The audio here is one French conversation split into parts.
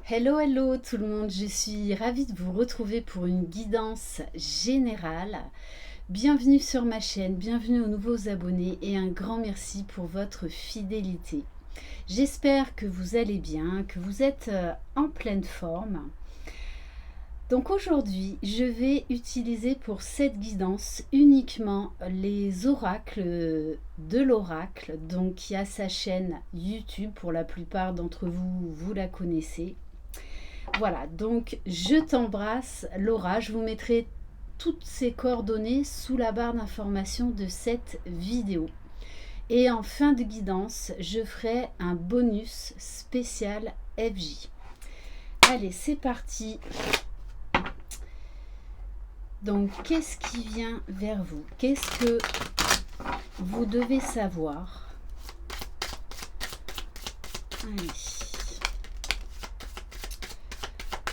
Hello, hello tout le monde, je suis ravie de vous retrouver pour une guidance générale. Bienvenue sur ma chaîne, bienvenue aux nouveaux abonnés et un grand merci pour votre fidélité. J'espère que vous allez bien, que vous êtes en pleine forme. Donc aujourd'hui, je vais utiliser pour cette guidance uniquement les oracles de l'oracle, donc qui a sa chaîne YouTube, pour la plupart d'entre vous, vous la connaissez. Voilà, donc je t'embrasse Laura, je vous mettrai toutes ces coordonnées sous la barre d'information de cette vidéo. Et en fin de guidance, je ferai un bonus spécial FJ. Allez, c'est parti. Donc, qu'est-ce qui vient vers vous? Qu'est-ce que vous devez savoir? Allez.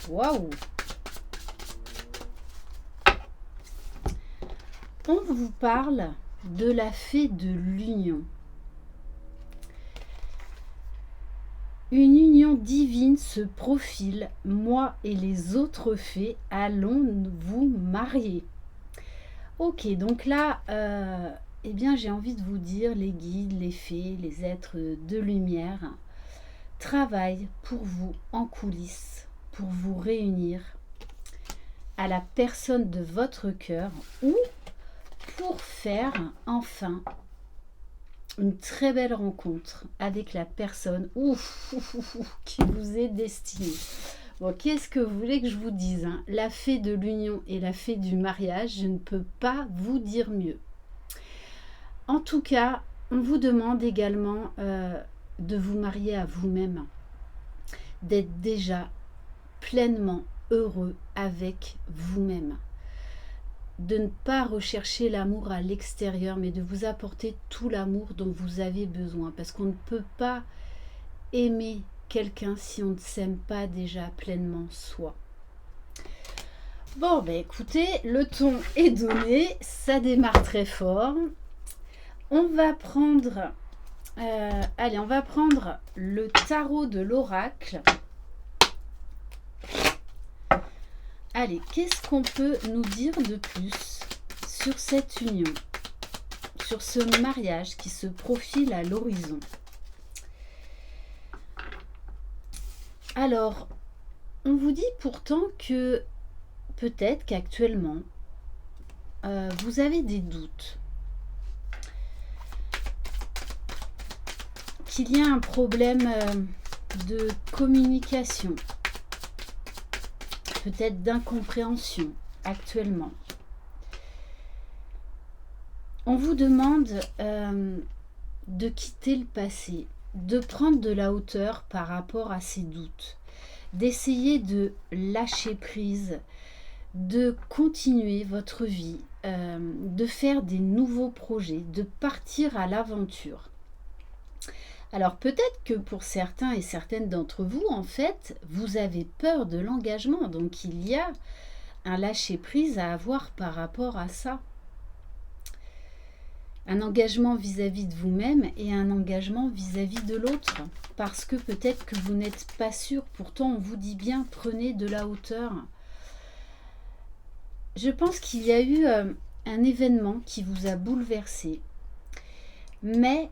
Waouh! On vous parle de la fée de l'union. Une union divine se profile, moi et les autres fées allons vous marier. Ok, donc là, eh bien j'ai envie de vous dire, les guides, les fées, les êtres de lumière travaillent pour vous en coulisses, pour vous réunir à la personne de votre cœur ou pour faire enfin une très belle rencontre avec la personne qui vous est destinée. Bon, qu'est-ce que vous voulez que je vous dise, hein? La fée de l'union et la fée du mariage, je ne peux pas vous dire mieux. En tout cas, on vous demande également de vous marier à vous-même, d'être déjà pleinement heureux avec vous-même, de ne pas rechercher l'amour à l'extérieur, mais de vous apporter tout l'amour dont vous avez besoin, parce qu'on ne peut pas aimer quelqu'un si on ne s'aime pas déjà pleinement soi. Bon, ben écoutez, le ton est donné, ça démarre très fort. On va prendre, on va prendre le tarot de l'oracle. Allez, qu'est-ce qu'on peut nous dire de plus sur cette union, sur ce mariage qui se profile à l'horizon? Alors, on vous dit pourtant que peut-être qu'actuellement, vous avez des doutes, qu'il y a un problème de communication, peut-être d'incompréhension actuellement. On vous demande de quitter le passé, de prendre de la hauteur par rapport à ces doutes, d'essayer de lâcher prise, de continuer votre vie, de faire des nouveaux projets, de partir à l'aventure. Alors peut-être que pour certains et certaines d'entre vous, en fait, vous avez peur de l'engagement. Donc il y a un lâcher-prise à avoir par rapport à ça. Un engagement vis-à-vis de vous-même et un engagement vis-à-vis de l'autre. Parce que peut-être que vous n'êtes pas sûr, pourtant on vous dit bien, prenez de la hauteur. Je pense qu'il y a eu un événement qui vous a bouleversé. Mais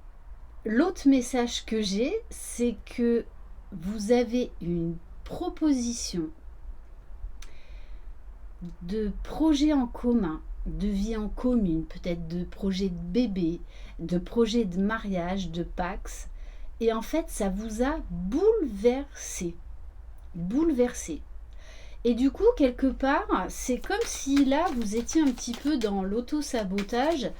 l'autre message que j'ai, c'est que vous avez une proposition de projet en commun, de vie en commune, peut-être de projet de bébé, de projet de mariage, de Pax. Et en fait, ça vous a bouleversé. Bouleversé. Et du coup, quelque part, c'est comme si là, vous étiez un petit peu dans l'auto-sabotage.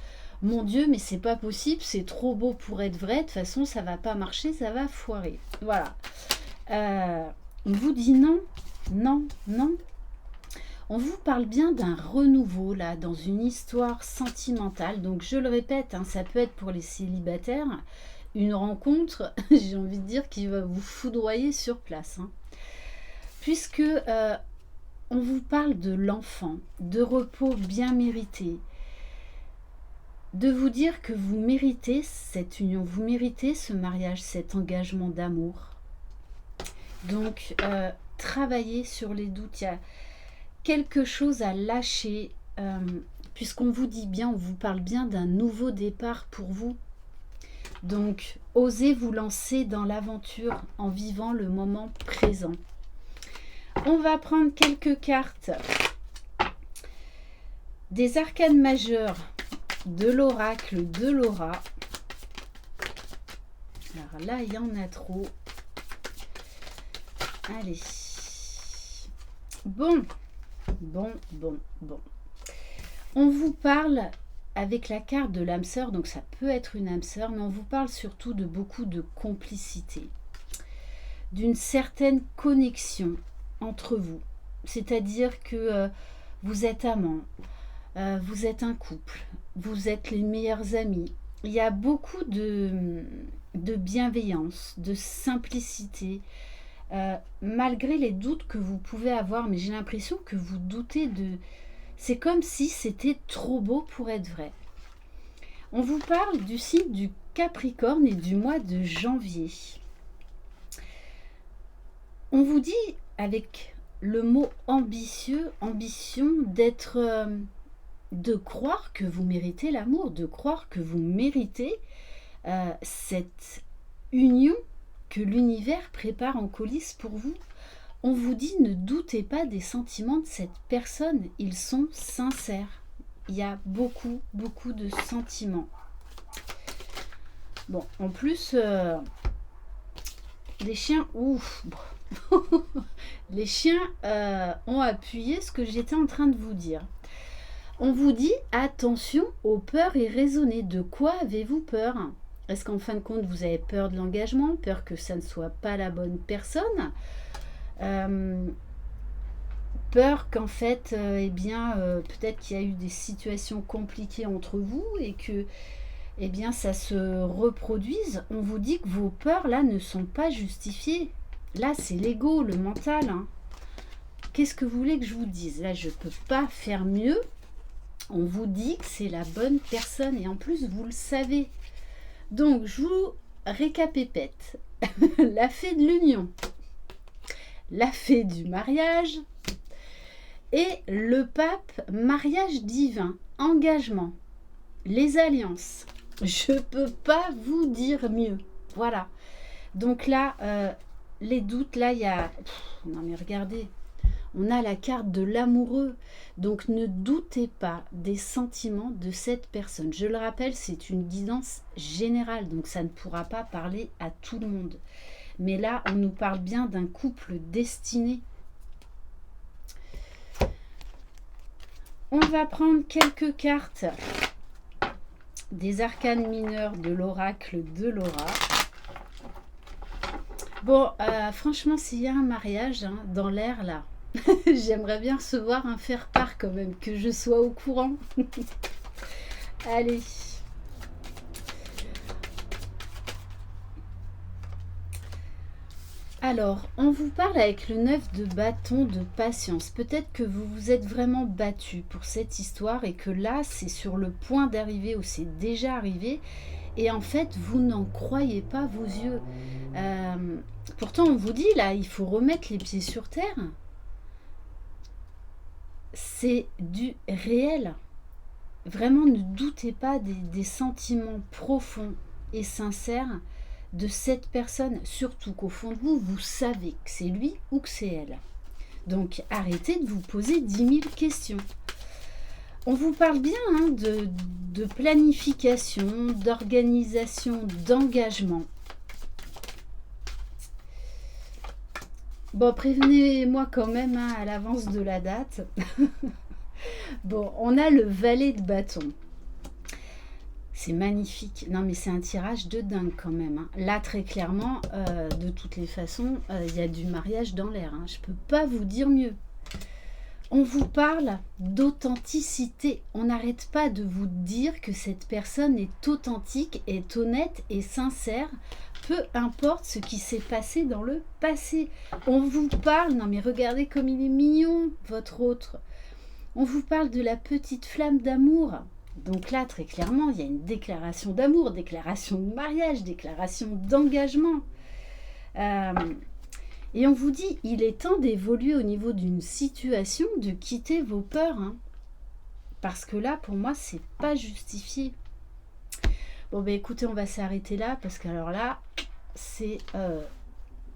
Mon Dieu, mais c'est pas possible, c'est trop beau pour être vrai, de toute façon, ça va pas marcher, ça va foirer. Voilà. On vous dit non, non, non. On vous parle bien d'un renouveau, là, dans une histoire sentimentale. Donc, je le répète, hein, ça peut être pour les célibataires, une rencontre, j'ai envie de dire, qui va vous foudroyer sur place. Hein. Puisque on vous parle de l'enfant, de repos bien mérité, de vous dire que vous méritez cette union, vous méritez ce mariage, cet engagement d'amour. Donc, travailler sur les doutes, il y a quelque chose à lâcher, puisqu'on vous dit bien, on vous parle bien d'un nouveau départ pour vous. Donc, osez vous lancer dans l'aventure en vivant le moment présent. On va prendre quelques cartes des arcanes majeures de l'oracle de Laura. Alors là, il y en a trop. Allez. Bon. On vous parle avec la carte de l'âme sœur, donc ça peut être une âme sœur, mais on vous parle surtout de beaucoup de complicité, d'une certaine connexion entre vous. C'est-à-dire que vous êtes amants, vous êtes un couple, vous êtes les meilleurs amis. Il y a beaucoup de bienveillance, de simplicité, malgré les doutes que vous pouvez avoir, mais j'ai l'impression que vous doutez de... C'est comme si c'était trop beau pour être vrai. On vous parle du signe du Capricorne et du mois de janvier. On vous dit avec le mot ambitieux, ambition, d'être... de croire que vous méritez l'amour, de croire que vous méritez cette union que l'univers prépare en coulisses pour vous. On vous dit, ne doutez pas des sentiments de cette personne, ils sont sincères. Il y a beaucoup de sentiments. Bon, en plus, les chiens, ouf, les chiens ont appuyé ce que j'étais en train de vous dire. On vous dit, attention aux peurs irraisonnées. De quoi avez-vous peur? Est-ce qu'en fin de compte, vous avez peur de l'engagement, peur que ça ne soit pas la bonne personne, peur qu'en fait, peut-être qu'il y a eu des situations compliquées entre vous et que ça se reproduise. On vous dit que vos peurs, là, ne sont pas justifiées. Là, c'est l'ego, le mental. Hein. Qu'est-ce que vous voulez que je vous dise? Là, je ne peux pas faire mieux. On vous dit que c'est la bonne personne et en plus, vous le savez. Donc, je vous récapépète. La fée de l'union, la fée du mariage et le pape, mariage divin, engagement, les alliances. Je ne peux pas vous dire mieux. Voilà. Donc là, les doutes, là, il y a... non mais regardez, on a la carte de l'amoureux. Donc ne doutez pas des sentiments de cette personne. Je le rappelle, c'est une guidance générale, donc ça ne pourra pas parler à tout le monde. Mais là, on nous parle bien d'un couple destiné. On va prendre quelques cartes des arcanes mineurs de l'oracle de Laura. Bon, franchement, s'il y a un mariage dans l'air, là, j'aimerais bien recevoir un faire-part quand même, que je sois au courant. Allez. Alors, on vous parle avec le 9 de bâton de patience. Peut-être que vous vous êtes vraiment battu pour cette histoire et que là, c'est sur le point d'arriver ou c'est déjà arrivé. Et en fait, vous n'en croyez pas vos yeux. Pourtant, on vous dit, là, il faut remettre les pieds sur terre. C'est du réel. Vraiment, ne doutez pas des sentiments profonds et sincères de cette personne, surtout qu'au fond de vous, vous savez que c'est lui ou que c'est elle. Donc, arrêtez de vous poser 10 000 questions. On vous parle bien de planification, d'organisation, d'engagement. Bon, prévenez-moi quand même à l'avance de la date. Bon, on a le valet de bâton. C'est magnifique. Non, mais c'est un tirage de dingue quand même. Hein. Là, très clairement, de toutes les façons, il y a du mariage dans l'air. Hein. Je ne peux pas vous dire mieux. On vous parle d'authenticité. On n'arrête pas de vous dire que cette personne est authentique, est honnête et sincère. Peu importe ce qui s'est passé dans le passé. On vous parle... Non, mais regardez comme il est mignon, votre autre. On vous parle de la petite flamme d'amour. Donc là, très clairement, il y a une déclaration d'amour, déclaration de mariage, déclaration d'engagement. Et on vous dit, il est temps d'évoluer au niveau d'une situation, de quitter vos peurs, hein. Parce que là, pour moi, c'est pas justifié. Bon, ben écoutez, on va s'arrêter là, parce que alors là, c'est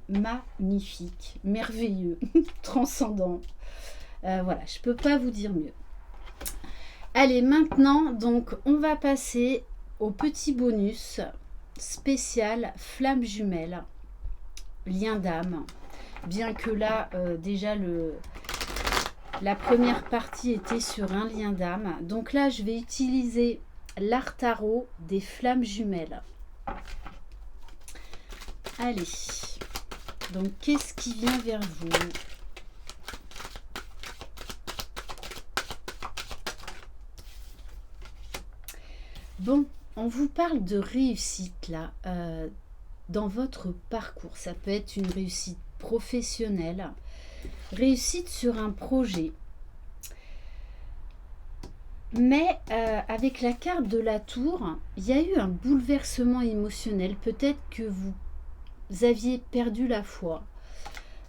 magnifique, merveilleux, transcendant. Voilà, je peux pas vous dire mieux. Allez, maintenant, donc, on va passer au petit bonus spécial flamme jumelle, lien d'âme. Bien que là, déjà, la première partie était sur un lien d'âme. Donc là, je vais utiliser l'art tarot des flammes jumelles. Allez, donc qu'est-ce qui vient vers vous? Bon, on vous parle de réussite là, dans votre parcours. Ça peut être une réussite professionnelle, réussite sur un projet. Mais avec la carte de la tour, il y a eu un bouleversement émotionnel. Peut-être que vous aviez perdu la foi,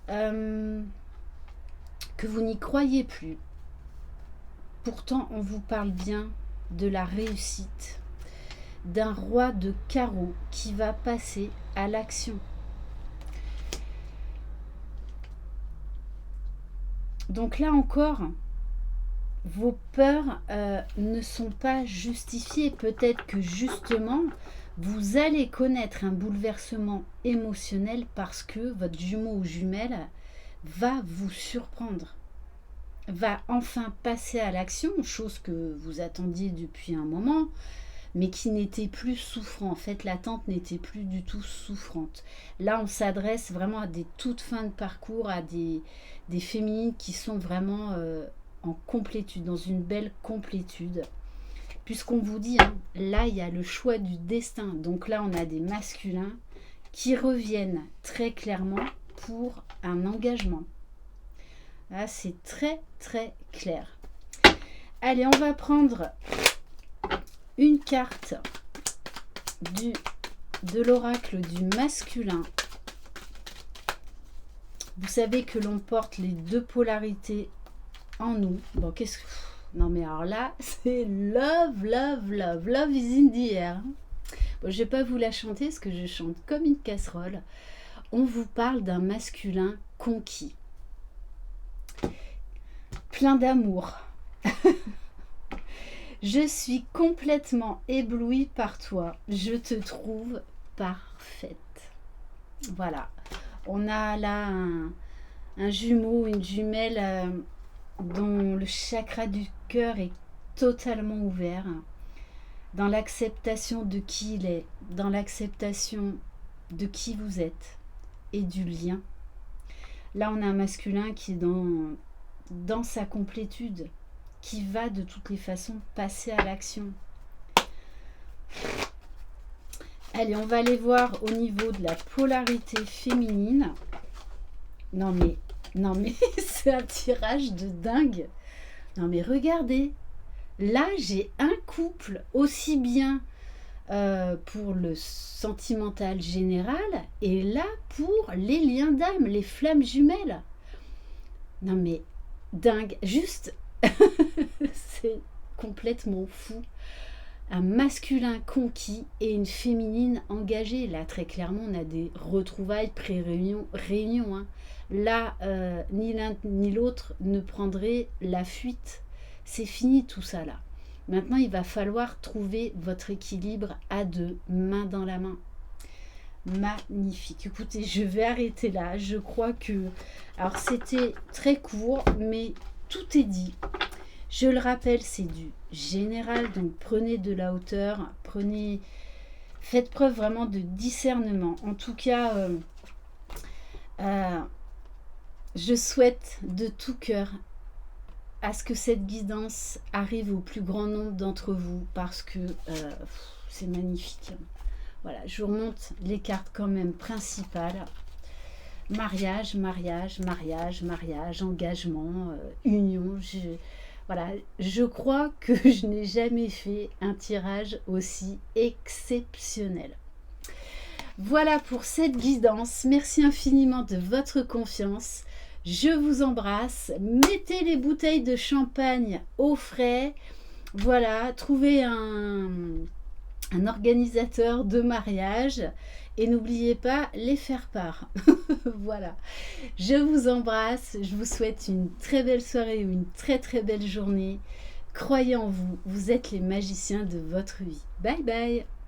que vous n'y croyez plus. Pourtant, on vous parle bien de la réussite, d'un roi de carreaux qui va passer à l'action. Donc là encore, vos peurs ne sont pas justifiées. Peut-être que justement, vous allez connaître un bouleversement émotionnel parce que votre jumeau ou jumelle va vous surprendre, va enfin passer à l'action, chose que vous attendiez depuis un moment, mais qui n'était plus souffrant. En fait, l'attente n'était plus du tout souffrante. Là, on s'adresse vraiment à des toutes fins de parcours, à des féminines qui sont vraiment en complétude, dans une belle complétude. Puisqu'on vous dit, hein, là, il y a le choix du destin. Donc là, on a des masculins qui reviennent très clairement pour un engagement. Là, c'est très, très clair. Allez, on va prendre une carte de l'oracle du masculin. Vous savez que l'on porte les deux polarités en nous. Bon, qu'est-ce que... Non, mais alors là, c'est love, love, love. Love is in the air. Bon, je ne vais pas vous la chanter parce que je chante comme une casserole. On vous parle d'un masculin conquis. Plein d'amour. Je suis complètement éblouie par toi. Je te trouve parfaite. Voilà. On a là un jumeau, une jumelle dont le chakra du cœur est totalement ouvert, dans l'acceptation de qui il est, dans l'acceptation de qui vous êtes et du lien. Là, on a un masculin qui est dans sa complétude, qui va de toutes les façons passer à l'action. Allez, on va aller voir au niveau de la polarité féminine. Non mais c'est un tirage de dingue. Non mais regardez, là j'ai un couple aussi bien pour le sentimental général et là pour les liens d'âme, les flammes jumelles. Non mais dingue, juste c'est complètement fou. Un masculin conquis et une féminine engagée. Là, très clairement, on a des retrouvailles pré-réunion. Hein. Là, ni l'un ni l'autre ne prendrait la fuite. C'est fini tout ça, là. Maintenant, il va falloir trouver votre équilibre à deux, main dans la main. Magnifique. Écoutez, je vais arrêter là. Je crois que... Alors, c'était très court, mais tout est dit. Je le rappelle, c'est du général, donc prenez de la hauteur, faites preuve vraiment de discernement. En tout cas, je souhaite de tout cœur à ce que cette guidance arrive au plus grand nombre d'entre vous parce que c'est magnifique. Voilà, je vous remonte les cartes quand même principales. Mariage, mariage, mariage, mariage, engagement, union. Voilà, je crois que je n'ai jamais fait un tirage aussi exceptionnel. Voilà pour cette guidance. Merci infiniment de votre confiance. Je vous embrasse. Mettez les bouteilles de champagne au frais. Voilà, trouvez un organisateur de mariage et n'oubliez pas les faire part. Voilà, je vous embrasse, je vous souhaite une très belle soirée ou une très très belle journée. Croyez en vous, vous êtes les magiciens de votre vie. Bye bye.